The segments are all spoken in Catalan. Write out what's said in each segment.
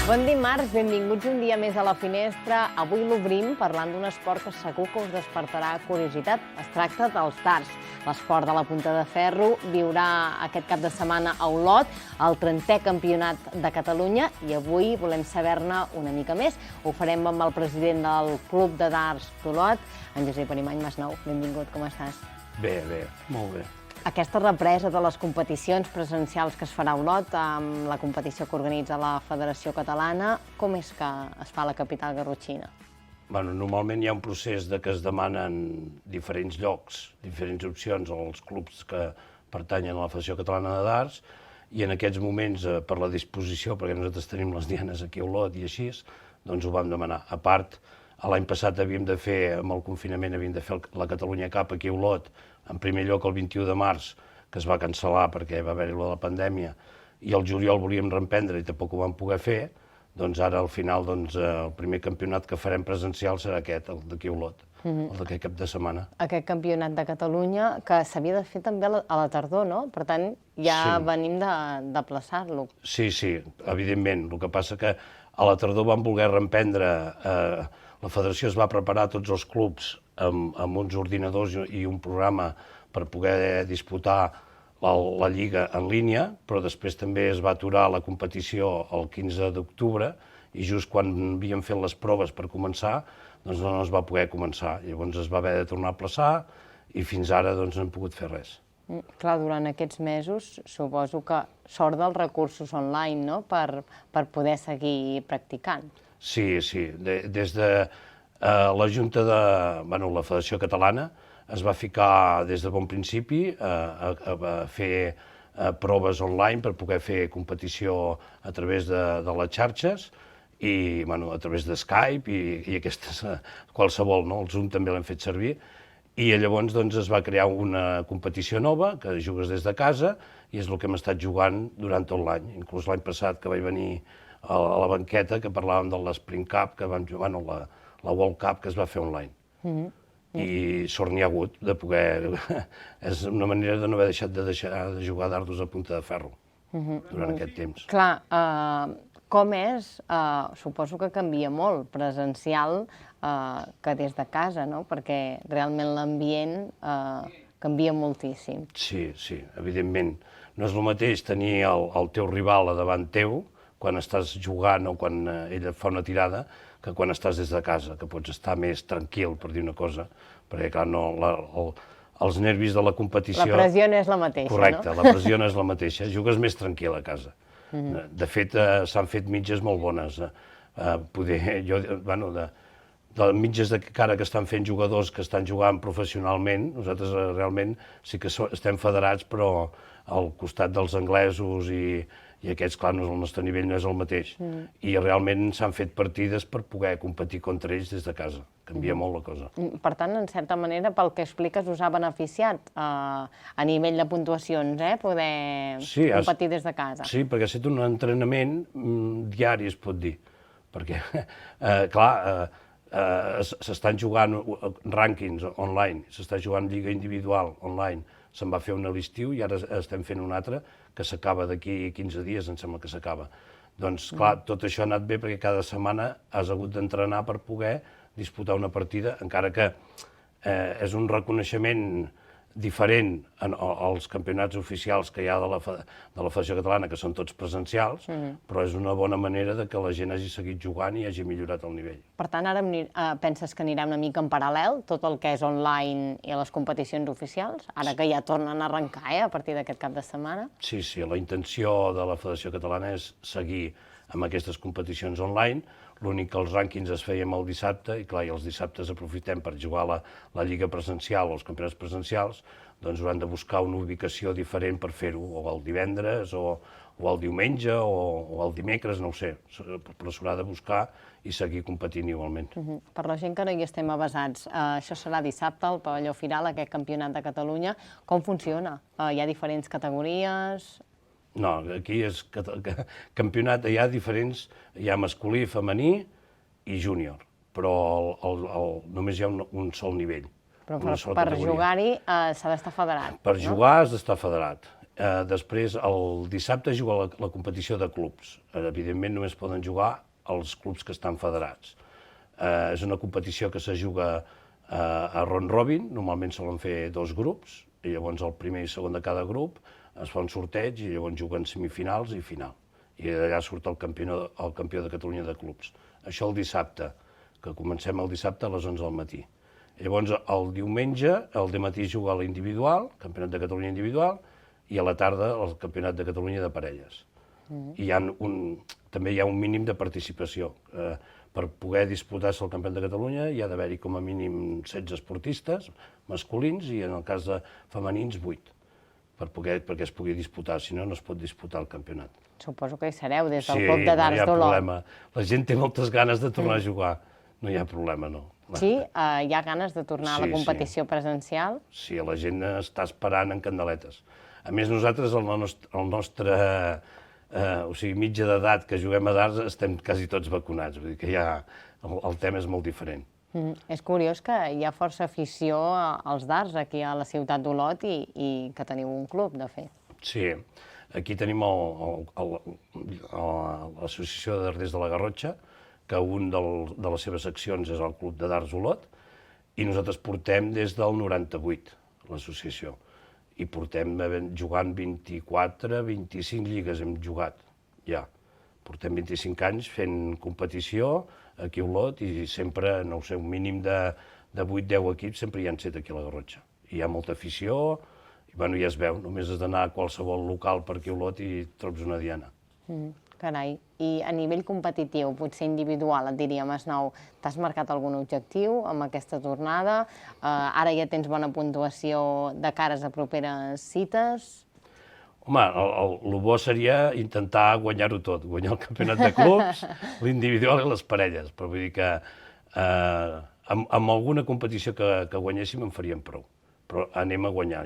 Bon dimarts, benvinguts un dia més a La Finestra. Avui l'obrim parlant d'un esport que segur que us despertarà curiositat. Es tracta dels darts. L'esport de la punta de ferro viurà aquest cap de setmana a Olot, el 30è campionat de Catalunya, i avui volem saber-ne una mica més. Ho farem amb el president del Club de Darts d'Olot, en Josep Arimany Masnou. Benvingut, com estàs? Bé, molt bé. Aquesta represa de les competicions presencials que es farà a Olot, amb la competició que organitza la Federació Catalana, com és que es fa a la capital garrotxina? Normalment hi ha un procés que es demanen diferents llocs, diferents opcions als clubs que pertanyen a la Federació Catalana de Darts, i en aquests moments, per la disposició, perquè nosaltres tenim les dianes aquí a Olot i així, doncs ho vam demanar. A part, l'any passat havíem de fer, amb el confinament, havíem de fer la Catalunya Cup aquí a Olot, en primer lloc el 21 de març, que es va cancel·lar perquè va haver-hi la pandèmia, i el juliol volíem reprendre i tampoc ho vam poder fer, doncs ara al final el primer campionat que farem presencial serà aquest, el d'aquí a Olot, el d'aquest cap de setmana. Aquest campionat de Catalunya, que s'havia de fer també a la tardor, no? Per tant, ja venim d'aplaçar-lo. Sí, evidentment. El que passa que a la tardor vam voler reprendre, la federació es va preparar tots els clubs amb uns ordinadors i un programa per poder disputar la Lliga en línia, però després també es va aturar la competició el 15 d'octubre i just quan havíem fet les proves per començar, doncs no es va poder començar. Llavors es va haver de tornar a aplaçar i fins ara no hem pogut fer res. Clar, durant aquests mesos suposo que sort dels recursos online, no?, per poder seguir practicant. Sí. Des de la Junta de la Federació Catalana es va ficar des de bon principi a fer proves online per poder fer competició a través de les xarxes i a través de Skype i aquestes, qualsevol, no? El Zoom també l'hem fet servir. I llavors es va crear una competició nova, que jugues des de casa, i és el que hem estat jugant durant tot l'any. Inclús l'any passat que vaig venir a la banqueta, que parlàvem de l'Spring Cup, que vam jugar, la World Cup, que es va fer online. I sort n'hi ha hagut de poder... És una manera de no haver deixat de jugar dardos a punta de ferro durant aquest temps. Clar, com és? Suposo que canvia molt presencial que des de casa, no? Perquè realment l'ambient canvia moltíssim. Sí, evidentment. No és el mateix tenir el teu rival a davant teu quan estàs jugant o quan ell et fa una tirada que quan estàs des de casa, que pots estar més tranquil, per dir una cosa, perquè, clar, els nervis de la competició... La pressió no és la mateixa, no? Correcte, la pressió no és la mateixa, jugues més tranquil a casa. De fet, s'han fet mitges molt bones. De mitges de cara que estan fent jugadors que estan jugant professionalment, nosaltres realment sí que estem federats, però al costat dels anglesos i aquests, clar, el nostre nivell no és el mateix. I realment s'han fet partides per poder competir contra ells des de casa. Canvia molt la cosa. Per tant, en certa manera, pel que expliques, us ha beneficiat a nivell de puntuacions, poder competir des de casa. Sí, perquè ha estat un entrenament diari, es pot dir. Perquè, clar, s'estan jugant rànquings online, s'està jugant lliga individual online, se'n va fer una a l'estiu i ara estem fent una altra que s'acaba d'aquí 15 dies, em sembla que s'acaba. Doncs, clar, tot això ha anat bé perquè cada setmana has hagut d'entrenar per poder disputar una partida, encara que és un reconeixement diferent als campionats oficials que hi ha de la Federació Catalana, que són tots presencials, però és una bona manera que la gent hagi seguit jugant i hagi millorat el nivell. Per tant, ara penses que anirà una mica en paral·lel tot el que és online i les competicions oficials, ara que ja tornen a arrencar a partir d'aquest cap de setmana? Sí, la intenció de la Federació Catalana és seguir amb aquestes competicions online. L'únic que els rànquings es feien el dissabte, i clar, i els dissabtes aprofitem per jugar la lliga presencial o els campionats presencials, doncs hauran de buscar una ubicació diferent per fer-ho, o el divendres, o el diumenge, o el dimecres, no ho sé, però s'haurà de buscar i seguir competint igualment. Per la gent que no hi estem avesats, això serà dissabte, al pavelló Firal, aquest campionat de Catalunya. Com funciona? Hi ha diferents categories? No, aquí és campionat, hi ha diferents, hi ha masculí, femení i júnior, però només hi ha un sol nivell. Però per jugar-hi s'ha d'estar federat. Per jugar has d'estar federat. Després, el dissabte juga la competició de clubs. Evidentment, només poden jugar els clubs que estan federats. És una competició que se juga a round robin, normalment solen fer 2 grups, i llavors el primer i segon de cada grup es fa un sorteig i llavors juguen semifinals i final. I d'allà surt el campió de Catalunya de clubs. Això el dissabte, que comencem el dissabte a les 11 del matí. Llavors el diumenge, al dematí juga l'individual, Campionat de Catalunya individual, i a la tarda el Campionat de Catalunya de parelles. I també hi ha un mínim de participació. Per poder disputar-se el Campionat de Catalunya hi ha d'haver-hi com a mínim 16 esportistes masculins i en el cas de femenins 8, perquè es pugui disputar, si no, no es pot disputar el campionat. Suposo que hi sereu des del Club de Darts d'Olot. Sí, no hi ha problema. La gent té moltes ganes de tornar a jugar, no hi ha problema, no. Sí? Hi ha ganes de tornar a la competició presencial? Sí, la gent està esperant en candeletes. A més, nosaltres, el nostre mitja d'edat que juguem a darts, estem quasi tots vacunats, vull dir que ja el tema és molt diferent. És curiós que hi ha força afició als darts aquí a la ciutat d'Olot i que teniu un club, de fet. Sí, aquí tenim l'Associació de Darders de la Garrotxa, que un de les seves seccions és el Club de Darts Olot, i nosaltres portem des del 98, l'associació. I portem jugant 24, 25 lligues hem jugat, ja. Portem 25 anys fent competició aquí a Olot i sempre, no ho sé, un mínim de 8-10 equips sempre hi han set aquí a la Garrotxa. Hi ha molta afició i bueno, ja es veu, només has d'anar a qualsevol local per aquí a Olot i trobes una diana. Carai, i a nivell competitiu, potser individual, et diria, Masnou, t'has marcat algun objectiu amb aquesta tornada? Ara ja tens bona puntuació de cares a properes cites? Home, el bo seria intentar guanyar-ho tot, guanyar el campionat de clubs, l'individual i les parelles, però vull dir que amb alguna competició que guanyéssim en faríem prou, però anem a guanyar.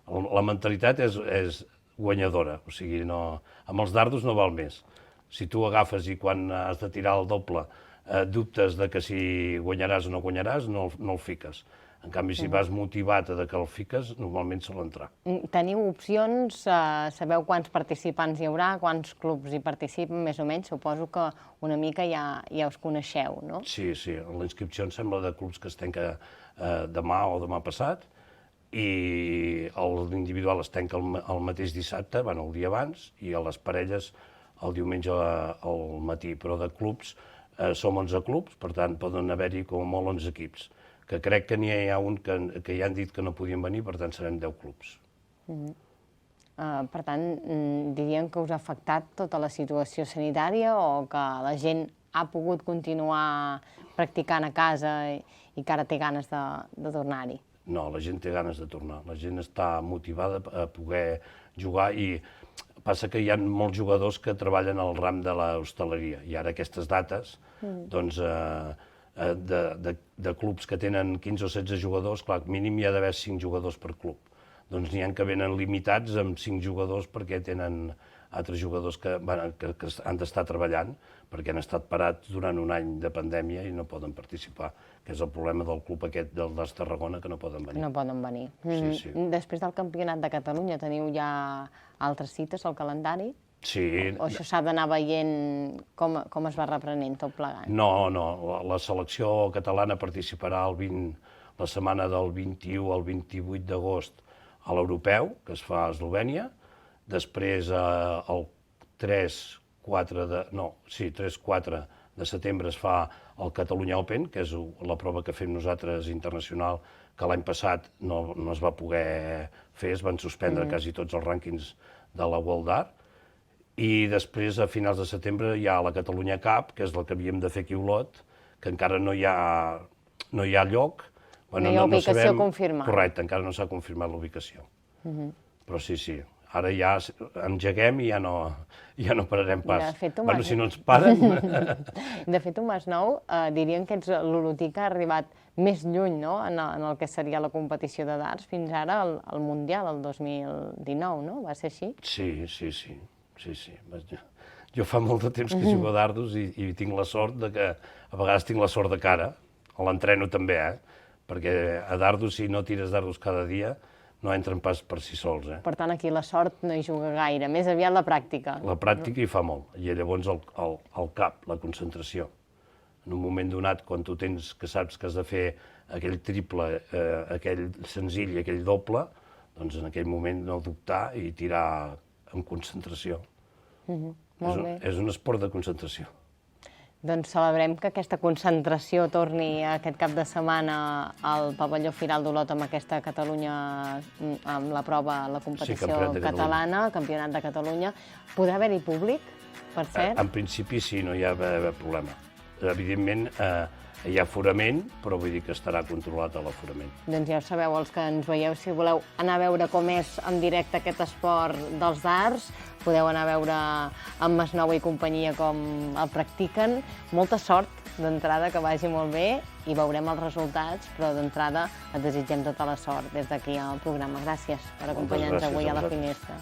La mentalitat és guanyadora, o sigui, amb els dardos no val més. Si tu agafes i quan has de tirar el doble dubtes de que si guanyaràs o no guanyaràs, no el fiques. En canvi, si vas motivat de que el fiques, normalment sol entrar. Teniu opcions? Sabeu quants participants hi haurà? Quants clubs hi participen, més o menys? Suposo que una mica ja us coneixeu, no? Sí, la inscripció em sembla de clubs que es tanca demà o demà passat, i l'individual es tanca el mateix dissabte, el dia abans, i a les parelles el diumenge al matí. Però de clubs som 11 clubs, per tant poden haver-hi com a molt 11 equips, que crec que n'hi ha un que ja han dit que no podien venir, per tant serem 10 clubs. Per tant, diríem que us ha afectat tota la situació sanitària o que la gent ha pogut continuar practicant a casa i que ara té ganes de tornar-hi? No, la gent té ganes de tornar, la gent està motivada a poder jugar i passa que hi ha molts jugadors que treballen al ram de l'hostaleria i ara aquestes dates, doncs, de clubs que tenen 15 o 16 jugadors, clar, mínim hi ha d'haver 5 jugadors per club. Doncs n'hi ha que venen limitats amb 5 jugadors perquè tenen altres jugadors que han d'estar treballant perquè han estat parats durant un any de pandèmia i no poden participar, que és el problema del club aquest del Darts Tarragona, que no poden venir. No poden venir. Sí. Després del Campionat de Catalunya teniu ja altres cites al calendari? Sí. O això s'ha d'anar veient com es va reprenent tot plegant? No, la selecció catalana participarà la setmana del 21 al 28 d'agost a l'Europeu, que es fa a Eslovènia. Després, el 3-4 de setembre es fa el Catalunya Open, que és la prova que fem nosaltres internacional, que l'any passat no es va poder fer, es van suspendre quasi tots els rànquings de la World Dart. I després, a finals de setembre, hi ha la Catalunya Cup, que és la que havíem de fer aquí a Olot, que encara no hi ha lloc. No hi ha ubicació confirmada. Correcte, encara no s'ha confirmat la ubicació. Però sí. Ara ja engeguem i ja no pararem pas. Bueno, si no ens paren... De fet, Masnou, diríem que ets l'olotí que ha arribat més lluny en el que seria la competició de darts fins ara al Mundial, el 2019, no? Va ser així? Sí. Jo fa molt de temps que jugo a dardos i tinc la sort que a vegades tinc la sort de cara. L'entreno també, perquè a dardos, si no tires dardos cada dia, no entren pas per si sols. Per tant, aquí la sort no hi juga gaire, més aviat la pràctica. La pràctica hi fa molt, i llavors el cap, la concentració. En un moment donat, quan tu tens que saps que has de fer aquell triple, aquell senzill i aquell doble, doncs en aquell moment no dubtar i tirar amb concentració. Molt bé. És un esport de concentració. Doncs celebrem que aquesta concentració torni aquest cap de setmana al pavelló Firal d'Olot amb aquesta Catalunya, amb la prova, la competició catalana, Campionat de Catalunya. Podrà haver-hi públic, per cert? En principi sí, no hi ha d'haver problema. Evidentment, hi ha aforament, però vull dir que estarà controlat l'aforament. Doncs ja ho sabeu, els que ens veieu, si voleu anar a veure com és en directe aquest esport dels darts, podeu anar a veure amb Masnou i companyia com el practiquen. Molta sort d'entrada, que vagi molt bé, i veurem els resultats, però d'entrada et desitgem tota la sort des d'aquí al programa. Gràcies per acompanyar-nos avui a la Finestra.